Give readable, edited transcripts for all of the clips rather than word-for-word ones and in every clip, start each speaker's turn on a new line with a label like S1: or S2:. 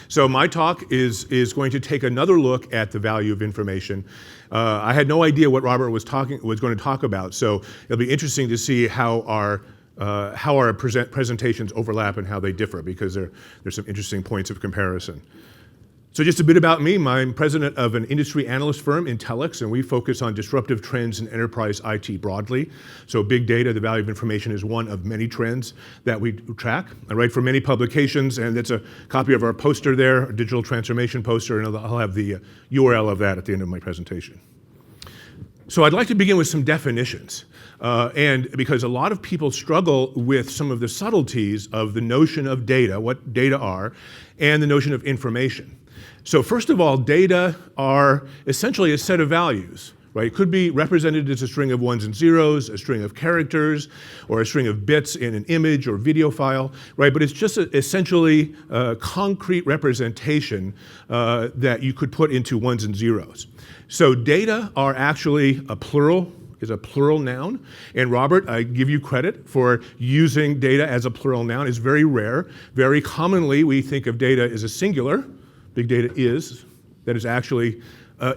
S1: So my talk is going to take another look at the value of information. I had no idea what Robert was going to talk about, so it'll be interesting to see how our presentations overlap and how they differ, because there's some interesting points of comparison. So just a bit about me. I'm president of an industry analyst firm, Intellex, and we focus on disruptive trends in enterprise IT broadly. So big data, the value of information, is one of many trends that we track. I write for many publications, and that's a copy of our poster there, our digital transformation poster, and I'll have the URL of that at the end of my presentation. So I'd like to begin with some definitions. And because a lot of people struggle with some of the subtleties of the notion of data, what data are, and the notion of information. So first of all, data are essentially a set of values, right? It could be represented as a string of ones and zeros, a string of characters, or a string of bits in an image or video file, right? But it's just essentially a concrete representation that you could put into ones and zeros. So data are actually a plural noun. And Robert, I give you credit for using data as a plural noun. It's very rare. Very commonly, we think of data as a singular. Big data is. That is actually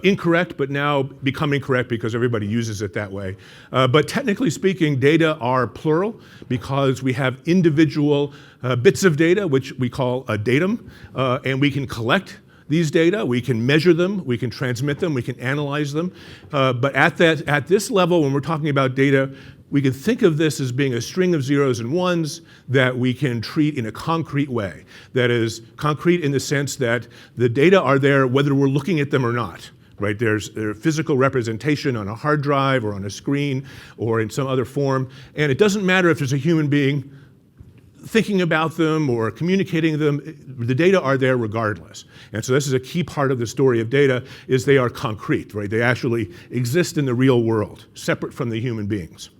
S1: incorrect, but now becoming correct because everybody uses it that way. But technically speaking, data are plural because we have individual bits of data, which we call a datum, and we can collect these data, we can measure them, we can transmit them, we can analyze them. But at this level, when we're talking about data, we can think of this as being a string of zeros and ones that we can treat in a concrete way. That is, concrete in the sense that the data are there whether we're looking at them or not. Right? There's physical representation on a hard drive or on a screen or in some other form, and it doesn't matter if there's a human being thinking about them or communicating them, the data are there regardless. And so this is a key part of the story of data, is they are concrete, right? They actually exist in the real world, separate from the human beings.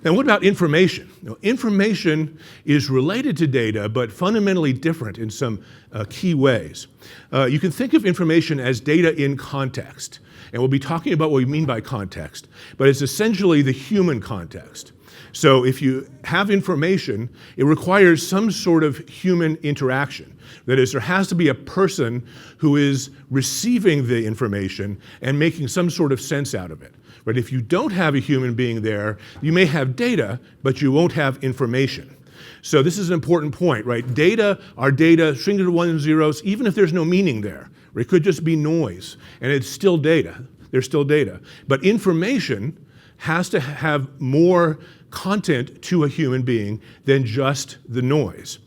S1: Now, what about information? Now, information is related to data, but fundamentally different in some key ways. You can think of information as data in context, and we'll be talking about what we mean by context, but it's essentially the human context. So if you have information, it requires some sort of human interaction. That is, there has to be a person who is receiving the information and making some sort of sense out of it. But if you don't have a human being there, you may have data, but you won't have information. So this is an important point, right? Data are data, strings of ones and zeros, even if there's no meaning there. Or it could just be noise, and it's still data. They're still data. But information has to have more content to a human being than just the noise.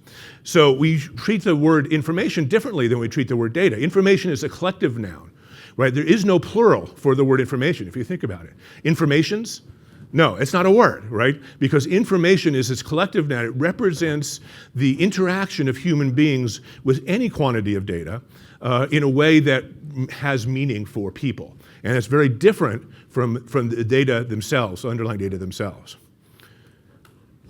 S1: So we treat the word information differently than we treat the word data. Information is a collective noun, right? There is no plural for the word information, if you think about it. Informations? No, it's not a word, right? Because information is its collective noun. It represents the interaction of human beings with any quantity of data in a way that has meaning for people. And it's very different from the data themselves, underlying data themselves.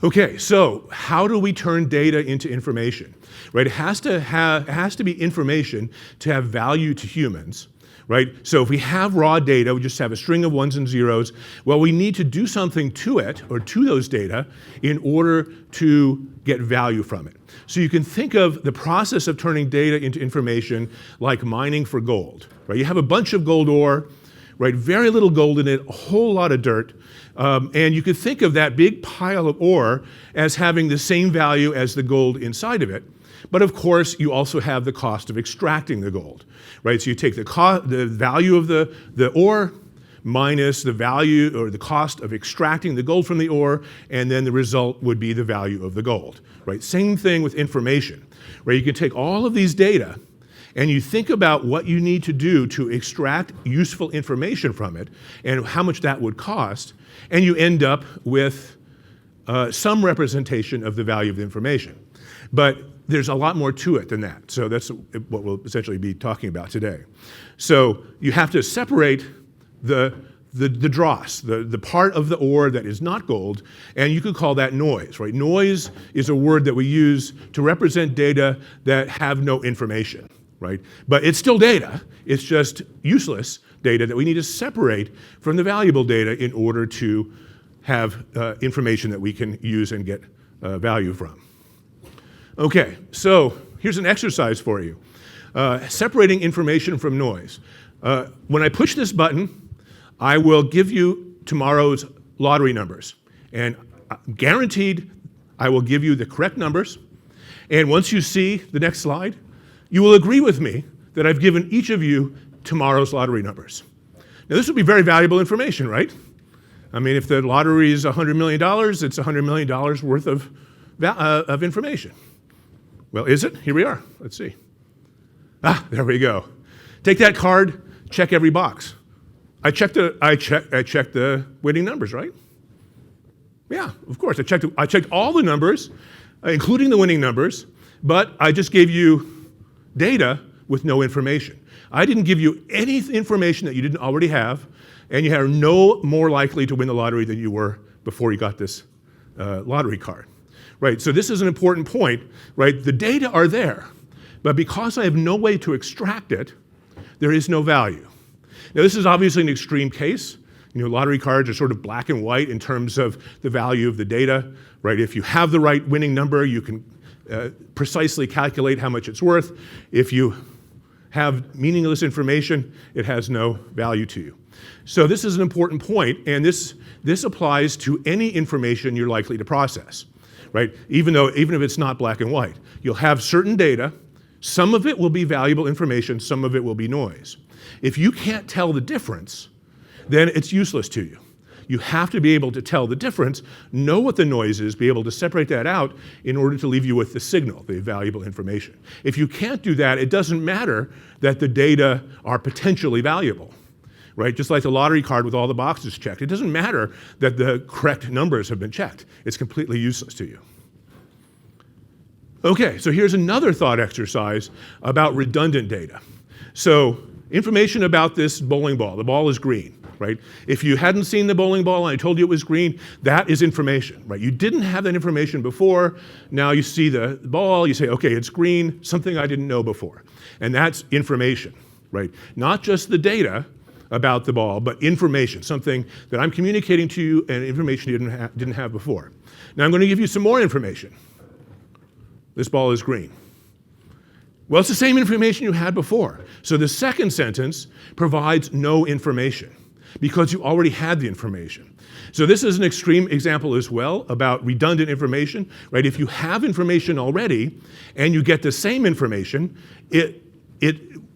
S1: Okay, so how do we turn data into information? Right, it has to be information to have value to humans, right? So if we have raw data, we just have a string of ones and zeros, well, we need to do something to it, or to those data, in order to get value from it. So you can think of the process of turning data into information like mining for gold, right? You have a bunch of gold ore, right? Very little gold in it, a whole lot of dirt. And you could think of that big pile of ore as having the same value as the gold inside of it. But of course, you also have the cost of extracting the gold, right? So you take the value of the ore minus the value or the cost of extracting the gold from the ore, and then the result would be the value of the gold, right? Same thing with information, right? You can take all of these data and you think about what you need to do to extract useful information from it and how much that would cost, and you end up with some representation of the value of the information. But there's a lot more to it than that. So that's what we'll essentially be talking about today. So you have to separate the dross, the part of the ore that is not gold, and you could call that noise, right? Noise is a word that we use to represent data that have no information, right? But it's still data. It's just useless data that we need to separate from the valuable data in order to have information that we can use and get value from. Okay, so here's an exercise for you. Separating information from noise. When I push this button, I will give you tomorrow's lottery numbers. And guaranteed, I will give you the correct numbers. And once you see the next slide, you will agree with me that I've given each of you tomorrow's lottery numbers. Now, this would be very valuable information, right? I mean, if the lottery is $100 million, it's $100 million worth of information. Well, is it? Here we are. Let's see. There we go. Take that card, check every box. I checked the winning numbers, right? Yeah, of course. I checked all the numbers, including the winning numbers, but I just gave you data with no information. I didn't give you any information that you didn't already have, and you are no more likely to win the lottery than you were before you got this lottery card. Right, so this is an important point, right? The data are there, but because I have no way to extract it, there is no value. Now, this is obviously an extreme case. You know, lottery cards are sort of black and white in terms of the value of the data, right? If you have the right winning number, you can precisely calculate how much it's worth. If you have meaningless information, it has no value to you. So this is an important point, and this applies to any information you're likely to process, right? Even if it's not black and white. You'll have certain data. Some of it will be valuable information, some of it will be noise. If you can't tell the difference, then it's useless to you. You have to be able to tell the difference, know what the noise is, be able to separate that out in order to leave you with the signal, the valuable information. If you can't do that, it doesn't matter that the data are potentially valuable, right? Just like the lottery card with all the boxes checked. It doesn't matter that the correct numbers have been checked. It's completely useless to you. Okay, so here's another thought exercise about redundant data. So information about this bowling ball. The ball is green, right? If you hadn't seen the bowling ball and I told you it was green, that is information, right? You didn't have that information before. Now you see the ball, you say, okay, it's green, something I didn't know before. And that's information, right? Not just the data about the ball, but information, something that I'm communicating to you and information you didn't have before. Now I'm going to give you some more information. This ball is green. Well, it's the same information you had before. So the second sentence provides no information because you already had the information. So this is an extreme example as well about redundant information, right? If you have information already and you get the same information, if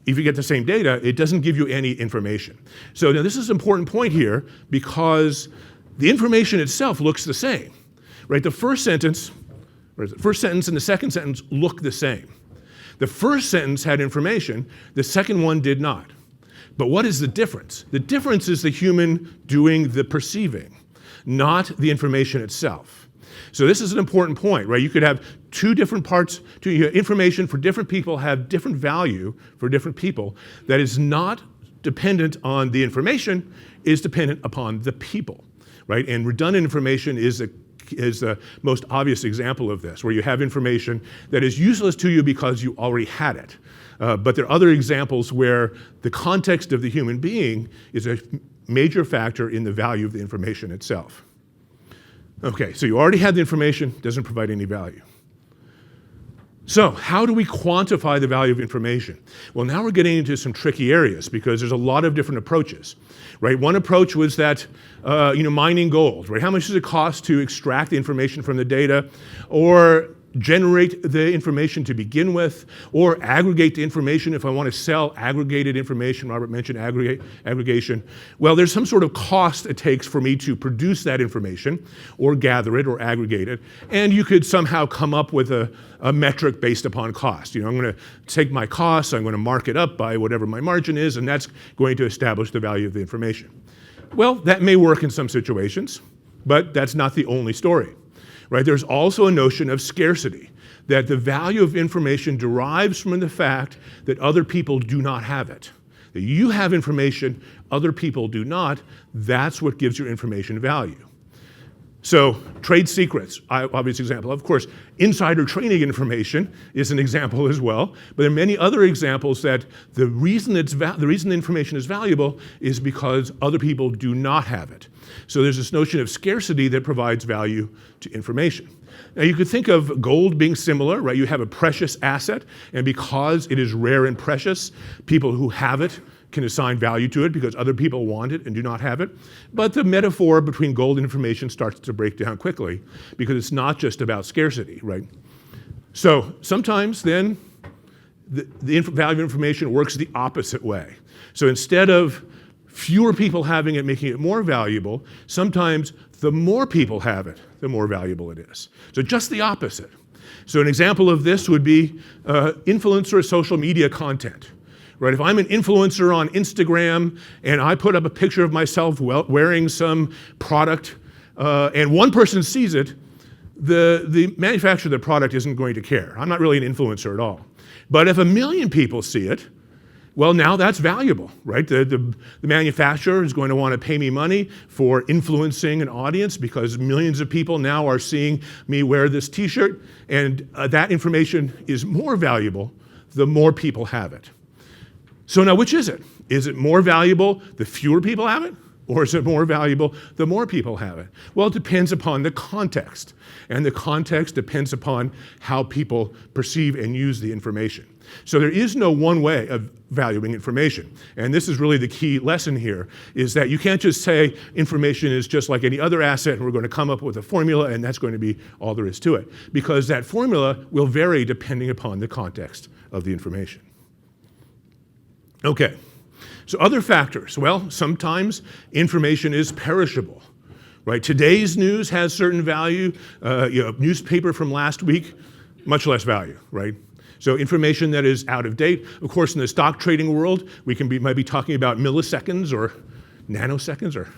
S1: you get the same data, it doesn't give you any information. So now this is an important point here because the information itself looks the same, right? The first sentence and the second sentence look the same. The first sentence had information, the second one did not. But what is the difference? The difference is the human doing the perceiving, not the information itself. So this is an important point, right? You could have two different parts, information for different people have different value for different people that is not dependent on the information, is dependent upon the people, right? And redundant information is the most obvious example of this, where you have information that is useless to you because you already had it. But there are other examples where the context of the human being is a major factor in the value of the information itself. Okay, so you already had the information, doesn't provide any value. So how do we quantify the value of information? Well, now we're getting into some tricky areas because there's a lot of different approaches, right? One approach was that, mining gold, right? How much does it cost to extract the information from the data or generate the information to begin with, or aggregate the information if I want to sell aggregated information? Robert mentioned aggregation. Well, there's some sort of cost it takes for me to produce that information or gather it or aggregate it, and you could somehow come up with a metric based upon cost. I'm going to take my costs, I'm going to mark it up by whatever my margin is, and that's going to establish the value of the information. Well, that may work in some situations, but that's not the only story. Right? There's also a notion of scarcity, that the value of information derives from the fact that other people do not have it. That you have information, other people do not. That's what gives your information value. So trade secrets, obvious example. Of course, insider trading information is an example as well, but there are many other examples that the reason the information is valuable is because other people do not have it. So there's this notion of scarcity that provides value to information. Now you could think of gold being similar, right? You have a precious asset, and because it is rare and precious, people who have it can assign value to it because other people want it and do not have it. But the metaphor between gold and information starts to break down quickly because it's not just about scarcity, right? So sometimes then the value of information works the opposite way. So instead of fewer people having it, making it more valuable, sometimes the more people have it, the more valuable it is. So just the opposite. So an example of this would be influencer social media content. Right, if I'm an influencer on Instagram and I put up a picture of myself wearing some product and one person sees it, the manufacturer of the product isn't going to care. I'm not really an influencer at all. But if 1 million people see it, well, now that's valuable, right? The manufacturer is going to want to pay me money for influencing an audience because millions of people now are seeing me wear this t-shirt, and that information is more valuable the more people have it. So now which is it? Is it more valuable the fewer people have it? Or is it more valuable the more people have it? Well, it depends upon the context. And the context depends upon how people perceive and use the information. So there is no one way of valuing information. And this is really the key lesson here, is that you can't just say information is just like any other asset and we're going to come up with a formula and that's going to be all there is to it. Because that formula will vary depending upon the context of the information. Okay, so other factors. Well, sometimes information is perishable, right? Today's news has certain value. Newspaper from last week, much less value, right? So information that is out of date. Of course, in the stock trading world, we might be talking about milliseconds or nanoseconds, or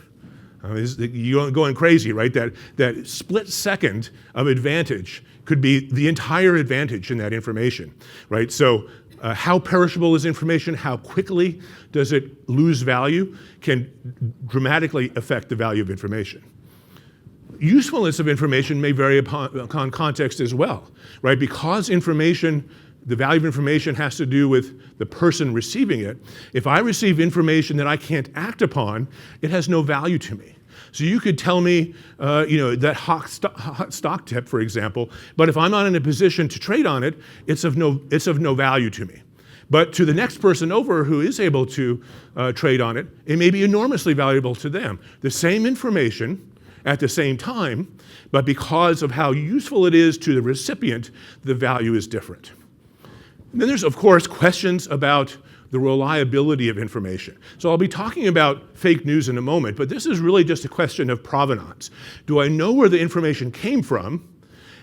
S1: you're going crazy, right? That split second of advantage could be the entire advantage in that information, right? So how perishable is information, how quickly does it lose value, can dramatically affect the value of information. Usefulness of information may vary upon context as well, right? Because information, the value of information has to do with the person receiving it. If I receive information that I can't act upon, it has no value to me. So you could tell me, that hot stock tip, for example, but if I'm not in a position to trade on it, it's of no value to me. But to the next person over who is able to trade on it, it may be enormously valuable to them. The same information at the same time, but because of how useful it is to the recipient, the value is different. And then there's, of course, questions about the reliability of information. So I'll be talking about fake news in a moment, but this is really just a question of provenance. Do I know where the information came from,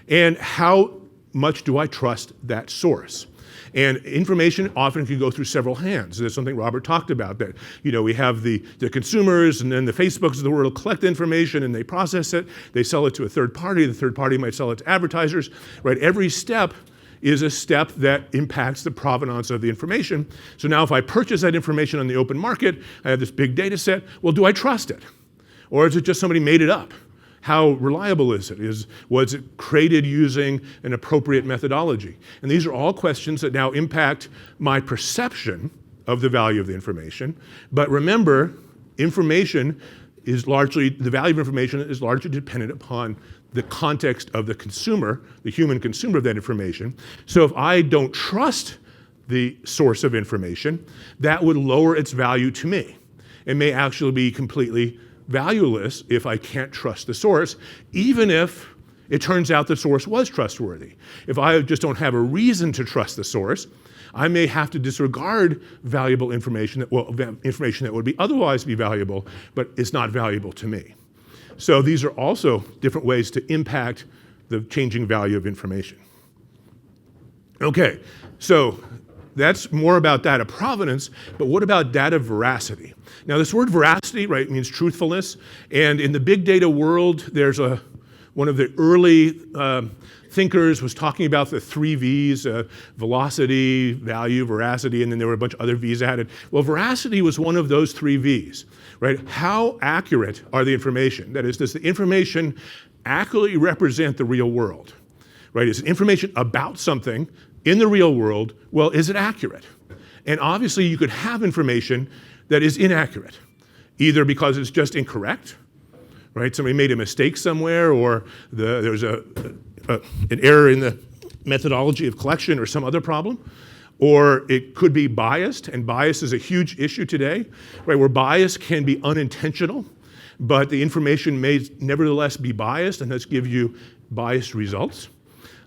S1: and how much do I trust that source? And information often can go through several hands. There's something Robert talked about, that we have the consumers, and then the Facebooks of the world collect information and they process it, they sell it to a third party, the third party might sell it to advertisers, right? Every step is a step that impacts the provenance of the information. So now if I purchase that information on the open market, I have this big data set, well, do I trust it? Or is it just somebody made it up? How reliable is it? Was it created using an appropriate methodology? And these are all questions that now impact my perception of the value of the information. But remember, the value of information is largely dependent upon the context of the consumer, the human consumer of that information. So if I don't trust the source of information, that would lower its value to me. It may actually be completely valueless if I can't trust the source, even if it turns out the source was trustworthy. If I just don't have a reason to trust the source, I may have to disregard valuable information that would be otherwise be valuable, but is not valuable to me. So these are also different ways to impact the changing value of information. Okay, so that's more about data provenance, but what about data veracity? Now this word veracity, right, means truthfulness, and in the big data world, there's one of the early thinkers was talking about the 3 V's, velocity, value, veracity, and then there were a bunch of other V's added. Well, veracity was one of those 3 V's, right? How accurate are the information? That is, does the information accurately represent the real world, right? Is information about something in the real world, well, is it accurate? And obviously you could have information that is inaccurate, either because it's just incorrect, right? Somebody made a mistake somewhere, or there's an error in the methodology of collection or some other problem, or it could be biased, and bias is a huge issue today, right? Where bias can be unintentional, but the information may nevertheless be biased and thus give you biased results.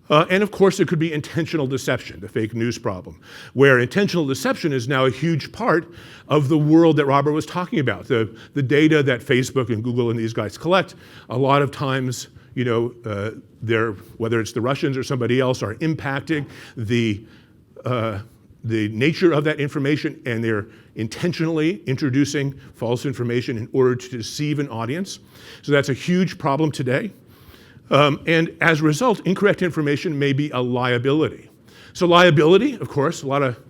S1: And of course, there could be intentional deception, the fake news problem, where intentional deception is now a huge part of the world that Robert was talking about. The data that Facebook and Google and these guys collect, a lot of times, whether it's the Russians or somebody else, are impacting the nature of that information, and they're intentionally introducing false information in order to deceive an audience. So that's a huge problem today. And as a result, incorrect information may be a liability. So liability, of course, a lot of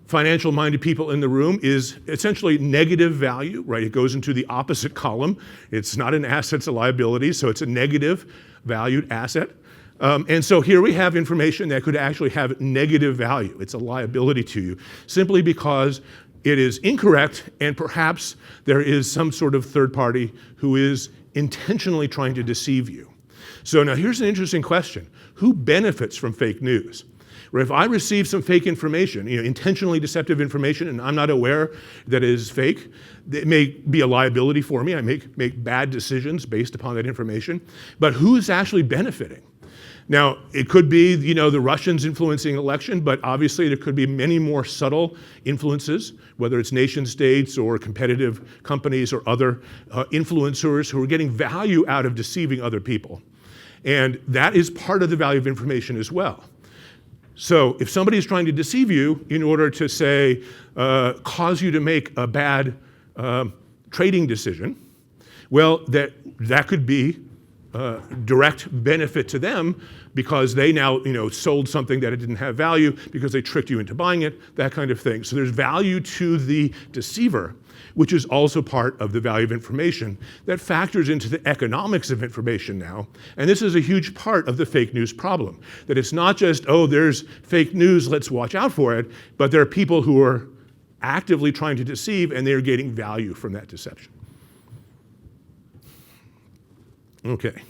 S1: financial-minded people in the room, is essentially negative value, right? It goes into the opposite column. It's not an asset, it's a liability, so it's a negative valued asset. And so here we have information that could actually have negative value. It's a liability to you, simply because it is incorrect, and perhaps there is some sort of third party who is intentionally trying to deceive you. So now here's an interesting question. Who benefits from fake news? Or if I receive some fake information, intentionally deceptive information, and I'm not aware that it is fake, it may be a liability for me. I make bad decisions based upon that information. But who's actually benefiting? Now, it could be, the Russians influencing election, but obviously there could be many more subtle influences, whether it's nation states or competitive companies or other influencers who are getting value out of deceiving other people. And that is part of the value of information as well. So if somebody is trying to deceive you in order to, say, cause you to make a bad trading decision, well, that could be direct benefit to them, because they now sold something that it didn't have value because they tricked you into buying it, that kind of thing. So there's value to the deceiver, which is also part of the value of information that factors into the economics of information now. And this is a huge part of the fake news problem, that it's not just, oh, there's fake news, let's watch out for it, but there are people who are actively trying to deceive, and they're getting value from that deception. Okay.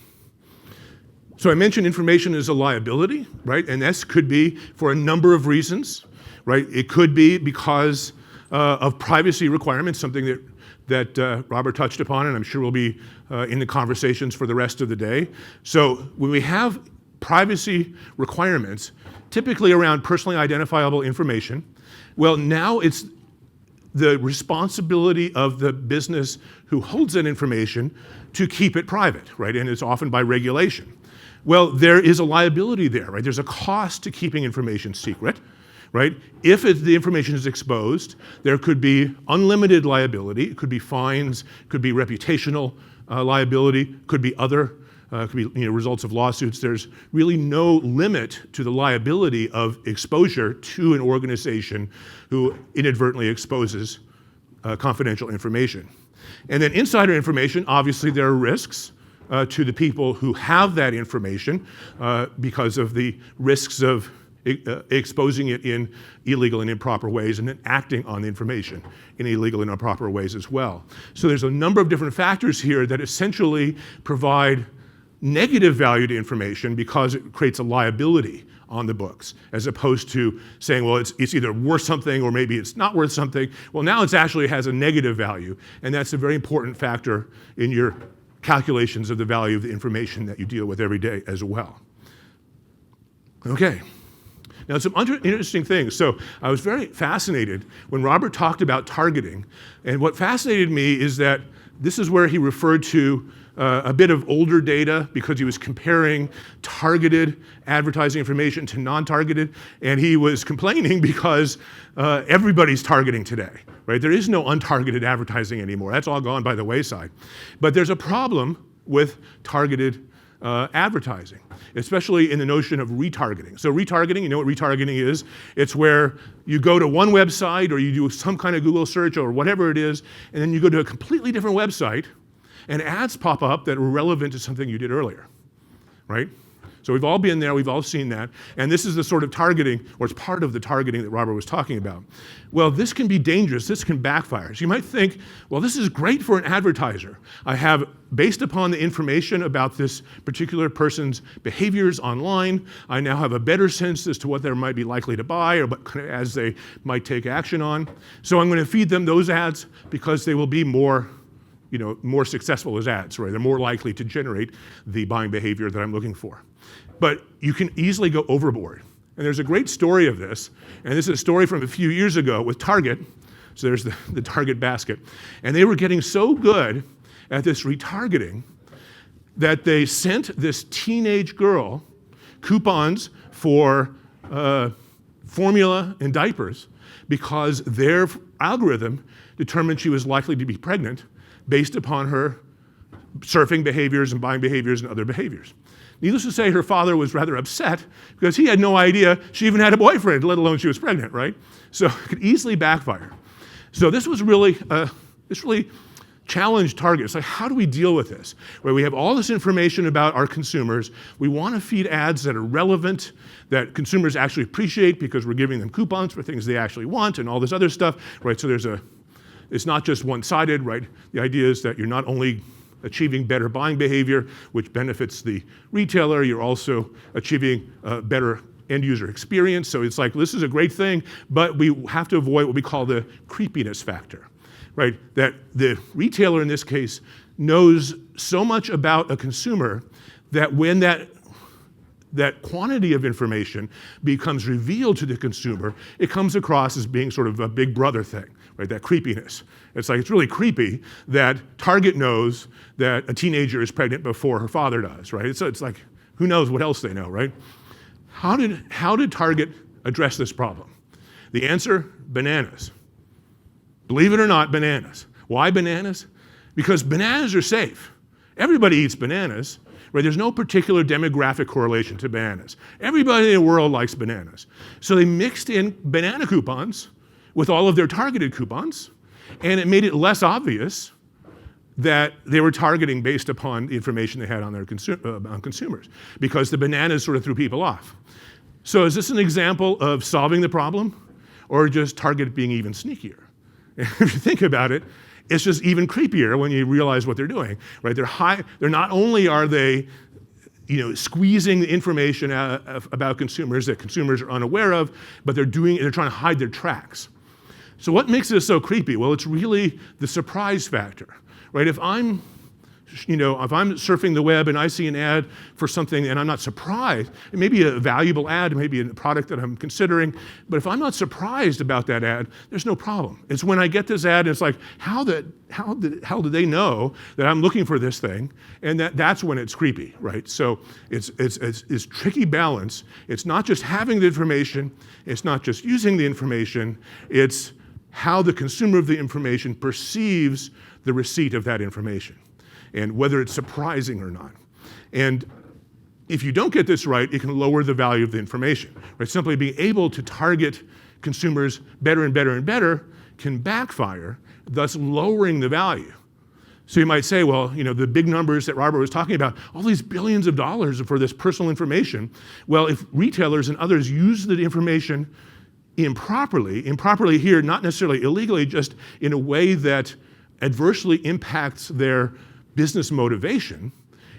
S1: So I mentioned information is a liability, right? And this could be for a number of reasons, right? It could be because of privacy requirements, something that Robert touched upon, and I'm sure will be in the conversations for the rest of the day. So when we have privacy requirements, typically around personally identifiable information, well, now it's the responsibility of the business who holds that information to keep it private, right? And it's often by regulation. Well, there is a liability there, right? There's a cost to keeping information secret, right? If the information is exposed, there could be unlimited liability. It could be fines, could be reputational liability, could be other, could be results of lawsuits. There's really no limit to the liability of exposure to an organization who inadvertently exposes confidential information. And then insider information, obviously there are risks to the people who have that information because of the risks of exposing it in illegal and improper ways, and then acting on the information in illegal and improper ways as well. So there's a number of different factors here that essentially provide negative value to information because it creates a liability on the books, as opposed to saying, well, it's either worth something or maybe it's not worth something. Well, now it actually has a negative value, and that's a very important factor in your calculations of the value of the information that you deal with every day as well. Okay. Now, some interesting things. So I was very fascinated when Robert talked about targeting, and what fascinated me is that this is where he referred to a bit of older data, because he was comparing targeted advertising information to non-targeted, and he was complaining because everybody's targeting today, right? There is no untargeted advertising anymore. That's all gone by the wayside. But there's a problem with targeted advertising, especially in the notion of retargeting. So retargeting, you know what retargeting is? It's where you go to one website, or you do some kind of Google search or whatever it is, and then you go to a completely different website, and ads pop up that are relevant to something you did earlier, right? So we've all been there, we've all seen that, and this is the sort of targeting, or it's part of the targeting that Robert was talking about. Well, this can be dangerous, this can backfire. So you might think, well, this is great for an advertiser. I have, based upon the information about this particular person's behaviors online, I now have a better sense as to what they might be likely to buy or what kind of ads they might take action on. So I'm going to feed them those ads because they will be more successful as ads, right? They're more likely to generate the buying behavior that I'm looking for. But you can easily go overboard. And there's a great story of this, and this is a story from a few years ago with Target. So there's the Target basket. And they were getting so good at this retargeting that they sent this teenage girl coupons for formula and diapers because their algorithm determined she was likely to be pregnant based upon her surfing behaviors and buying behaviors and other behaviors. Needless to say, her father was rather upset because he had no idea she even had a boyfriend, let alone she was pregnant, right? So it could easily backfire. So this was really, this really challenged Target. It's like, how do we deal with this? Where we have all this information about our consumers, we want to feed ads that are relevant, that consumers actually appreciate because we're giving them coupons for things they actually want and all this other stuff, right? So it's not just one-sided, right? The idea is that you're not only achieving better buying behavior, which benefits the retailer, you're also achieving a better end-user experience. So it's like, this is a great thing, but we have to avoid what we call the creepiness factor, right? That the retailer in this case knows so much about a consumer that when that quantity of information becomes revealed to the consumer, it comes across as being sort of a big brother thing, right? That creepiness. It's like, it's really creepy that Target knows that a teenager is pregnant before her father does, right? It's like, who knows what else they know, right? How did Target address this problem? The answer, bananas. Believe it or not, bananas. Why bananas? Because bananas are safe. Everybody eats bananas, right? There's no particular demographic correlation to bananas. Everybody in the world likes bananas. So they mixed in banana coupons with all of their targeted coupons, and it made it less obvious that they were targeting based upon the information they had on their on consumers, because the bananas sort of threw people off. So is this an example of solving the problem, or just Target being even sneakier? If you think about it, it's just even creepier when you realize what they're doing, right? They're not only are they squeezing the information about consumers that consumers are unaware of, but they're trying to hide their tracks. So what makes this so creepy? Well, it's really the surprise factor, right? If I'm surfing the web and I see an ad for something and I'm not surprised, it may be a valuable ad, it may be a product that I'm considering, but if I'm not surprised about that ad, there's no problem. It's when I get this ad and it's like, how did they know that I'm looking for this thing? And that's when it's creepy, right? So it's tricky balance. It's not just having the information, it's not just using the information, it's how the consumer of the information perceives the receipt of that information, and whether it's surprising or not. And if you don't get this right, it can lower the value of the information. Right? Simply being able to target consumers better and better and better can backfire, thus lowering the value. So you might say, well, the big numbers that Robert was talking about, all these billions of dollars for this personal information. Well, if retailers and others use the information improperly here, not necessarily illegally, just in a way that adversely impacts their business motivation,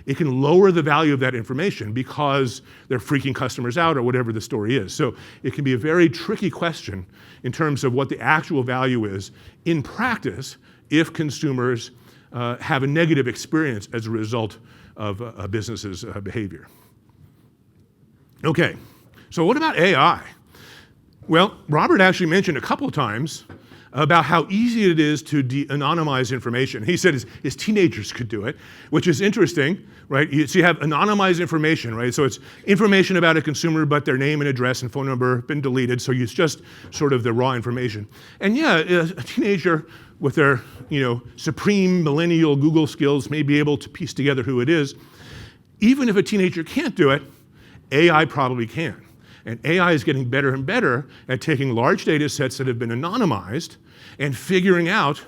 S1: it can lower the value of that information because they're freaking customers out or whatever the story is. So it can be a very tricky question in terms of what the actual value is in practice if consumers have a negative experience as a result of a business's behavior. Okay, so what about AI? Well, Robert actually mentioned a couple of times about how easy it is to de-anonymize information. He said his teenagers could do it, which is interesting, right? So you have anonymized information, right? So it's information about a consumer, but their name and address and phone number have been deleted, so it's just sort of the raw information. And yeah, a teenager with their supreme millennial Google skills may be able to piece together who it is. Even if a teenager can't do it, AI probably can. And AI is getting better and better at taking large data sets that have been anonymized and figuring out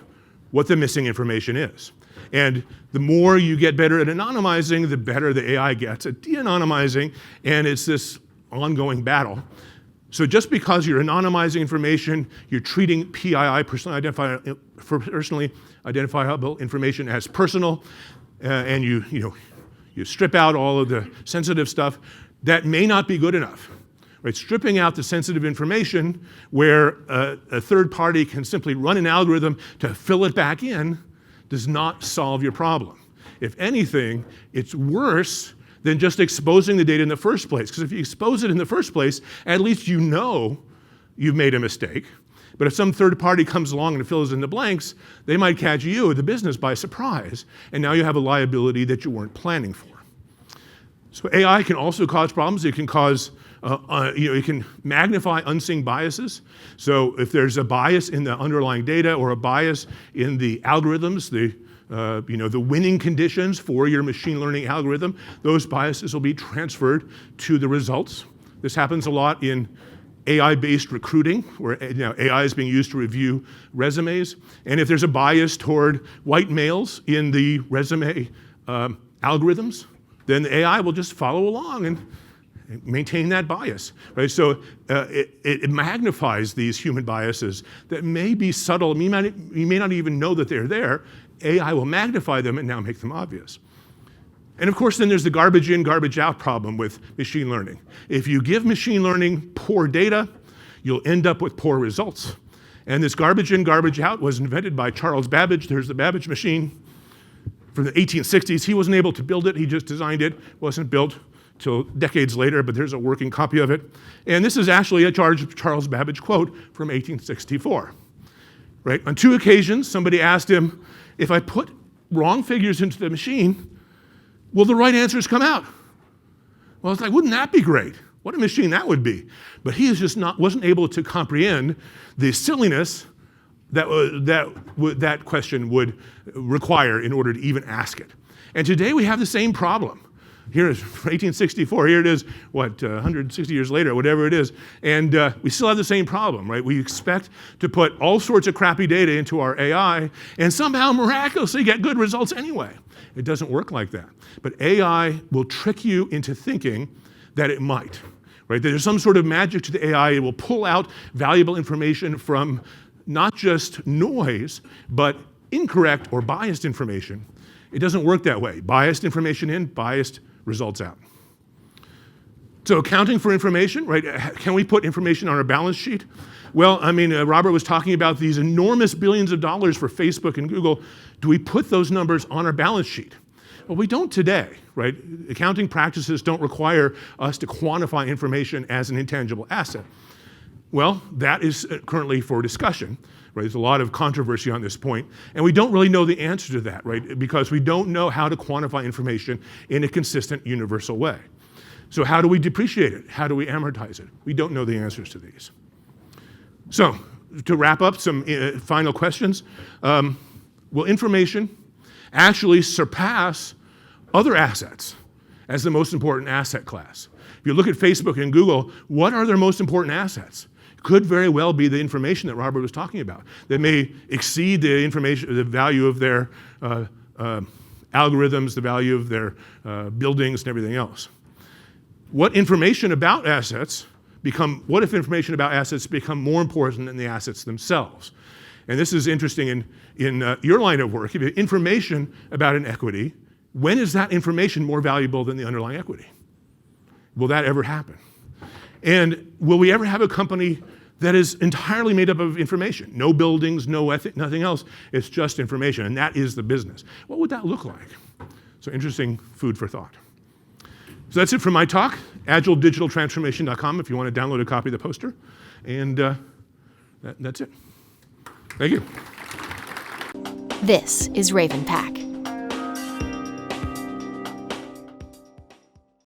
S1: what the missing information is. And the more you get better at anonymizing, the better the AI gets at de-anonymizing, and it's this ongoing battle. So just because you're anonymizing information, you're treating PII, personally identifiable information, as personal, and you strip out all of the sensitive stuff, that may not be good enough. Right? Stripping out the sensitive information where a third party can simply run an algorithm to fill it back in does not solve your problem. If anything, it's worse than just exposing the data in the first place. Because if you expose it in the first place, at least you know you've made a mistake. But if some third party comes along and fills in the blanks, they might catch you, the business, by surprise. And now you have a liability that you weren't planning for. So AI can also cause problems. It can cause, it can magnify unseen biases. So if there's a bias in the underlying data or a bias in the algorithms, the winning conditions for your machine learning algorithm, those biases will be transferred to the results. This happens a lot in AI-based recruiting, where AI is being used to review resumes. And if there's a bias toward white males in the resume algorithms, then the AI will just follow along and maintain that bias, right? So it magnifies these human biases that may be subtle. You may not even know that they're there. AI will magnify them and now make them obvious. And of course, then there's the garbage in, garbage out problem with machine learning. If you give machine learning poor data, you'll end up with poor results. And this garbage in, garbage out was invented by Charles Babbage. There's the Babbage machine from the 1860s. He wasn't able to build it. He just designed it. It wasn't built till decades later, but there's a working copy of it. And this is actually a Charles Babbage quote from 1864. Right? On 2 occasions, somebody asked him, if I put wrong figures into the machine, will the right answers come out? Well, it's like, wouldn't that be great? What a machine that would be. But he is just wasn't able to comprehend the silliness that question would require in order to even ask it. And today we have the same problem. Here is 1864, here it is, 160 years later, whatever it is, and we still have the same problem, right? We expect to put all sorts of crappy data into our AI and somehow miraculously get good results anyway. It doesn't work like that. But AI will trick you into thinking that it might, right? There's some sort of magic to the AI. It will pull out valuable information from not just noise, but incorrect or biased information. It doesn't work that way. Biased information in, biased results out. So accounting for information, right? Can we put information on our balance sheet? Well, I mean, Robert was talking about these enormous billions of dollars for Facebook and Google. Do we put those numbers on our balance sheet? Well, we don't today, right? Accounting practices don't require us to quantify information as an intangible asset. Well, that is currently for discussion. Right? There's a lot of controversy on this point, and we don't really know the answer to that, right? Because we don't know how to quantify information in a consistent, universal way. So how do we depreciate it? How do we amortize it? We don't know the answers to these. So to wrap up, some final questions. Will information actually surpass other assets as the most important asset class? If you look at Facebook and Google, what are their most important assets? Could very well be the information that Robert was talking about. That may exceed the information, the value of their algorithms, the value of their buildings and everything else. What if information about assets become more important than the assets themselves? And this is interesting in your line of work. If you have information about an equity, when is that information more valuable than the underlying equity? Will that ever happen? And will we ever have a company that is entirely made up of information? No buildings, nothing else. It's just information, and that is the business. What would that look like? So interesting food for thought. So that's it for my talk. AgileDigitalTransformation.com if you want to download a copy of the poster. And that's it. Thank you.
S2: This is Raven Pack.